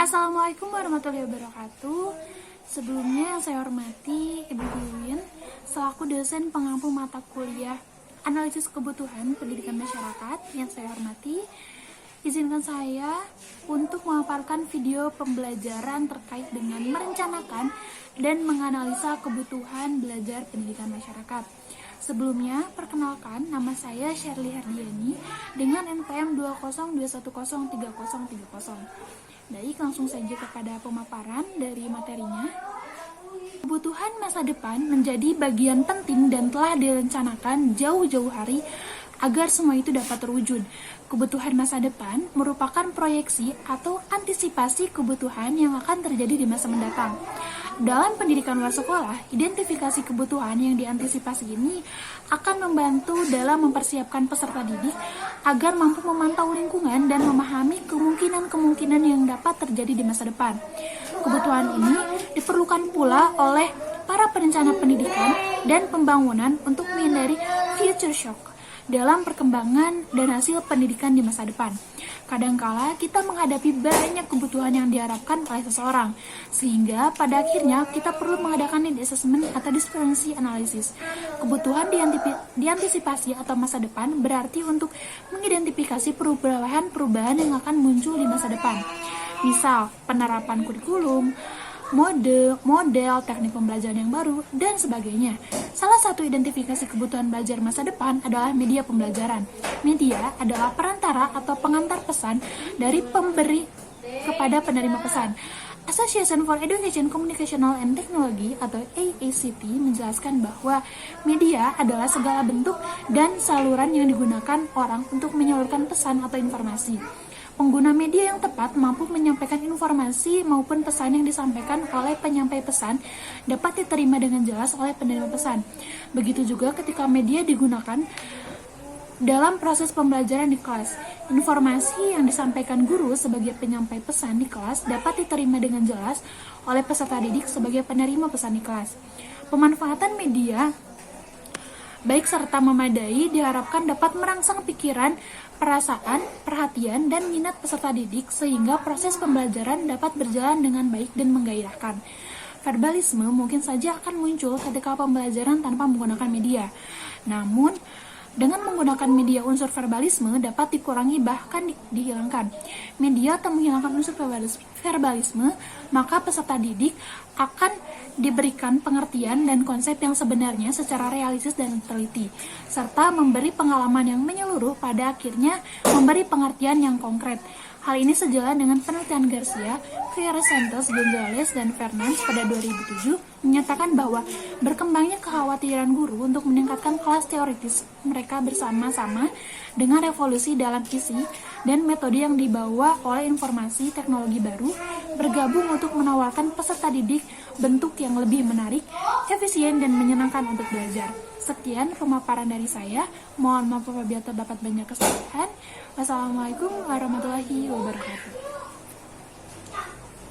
Assalamualaikum warahmatullahi wabarakatuh. Sebelumnya yang saya hormati Ibu Wiwin selaku dosen pengampu mata kuliah Analisis Kebutuhan Pendidikan Masyarakat yang saya hormati. Izinkan saya untuk memaparkan video pembelajaran terkait dengan merencanakan dan menganalisa kebutuhan belajar pendidikan masyarakat. Sebelumnya, perkenalkan, nama saya Shirley Hardiani dengan NPM 202103030. Baik, langsung saja kepada pemaparan dari materinya. Kebutuhan masa depan menjadi bagian penting dan telah direncanakan jauh-jauh hari agar semua itu dapat terwujud. Kebutuhan masa depan merupakan proyeksi atau antisipasi kebutuhan yang akan terjadi di masa mendatang. Dalam pendidikan luar sekolah, identifikasi kebutuhan yang diantisipasi ini akan membantu dalam mempersiapkan peserta didik agar mampu memantau lingkungan dan memahami kemungkinan-kemungkinan yang dapat terjadi di masa depan. Kebutuhan ini diperlukan pula oleh para perencana pendidikan dan pembangunan untuk menghindari future shock dalam perkembangan dan hasil pendidikan di masa depan. Kadangkala kita menghadapi banyak kebutuhan yang diharapkan oleh seseorang, sehingga pada akhirnya kita perlu mengadakan need assessment atau discrepancy analysis. Kebutuhan diantisipasi atau masa depan berarti untuk mengidentifikasi perubahan-perubahan yang akan muncul di masa depan. Misal, penerapan kurikulum, model, teknik pembelajaran yang baru, dan sebagainya. Salah satu identifikasi kebutuhan belajar masa depan adalah media pembelajaran. Media adalah perantara atau pengantar pesan dari pemberi kepada penerima pesan. Association for Education, Communicational and Technology atau AACT menjelaskan bahwa media adalah segala bentuk dan saluran yang digunakan orang untuk menyalurkan pesan atau informasi. Pengguna media yang tepat mampu menyampaikan informasi maupun pesan yang disampaikan oleh penyampai pesan dapat diterima dengan jelas oleh penerima pesan. Begitu juga ketika media digunakan dalam proses pembelajaran di kelas. Informasi yang disampaikan guru sebagai penyampai pesan di kelas dapat diterima dengan jelas oleh peserta didik sebagai penerima pesan di kelas. Pemanfaatan media baik serta memadai diharapkan dapat merangsang pikiran, perasaan, perhatian, dan minat peserta didik sehingga proses pembelajaran dapat berjalan dengan baik dan menggairahkan. Verbalisme mungkin saja akan muncul ketika pembelajaran tanpa menggunakan media. Namun, dengan menggunakan media, unsur verbalisme dapat dikurangi bahkan dihilangkan. Media tak menghilangkan unsur verbalisme, maka peserta didik akan diberikan pengertian dan konsep yang sebenarnya secara realistis dan teliti, serta memberi pengalaman yang menyeluruh pada akhirnya memberi pengertian yang konkret. Hal ini sejalan dengan penelitian Garcia, Fierresantes, Gonzalez, dan Fernandes pada 2007 menyatakan bahwa berkembangnya kekhawatiran guru untuk meningkatkan kelas teoritis mereka bersama-sama dengan revolusi dalam isi dan metode yang dibawa oleh informasi teknologi baru bergabung untuk menawarkan peserta didik bentuk yang lebih menarik, efisien, dan menyenangkan untuk belajar. Sekian pemaparan dari saya. Mohon maaf apabila terdapat banyak kesalahan. Wassalamualaikum warahmatullahi wabarakatuh.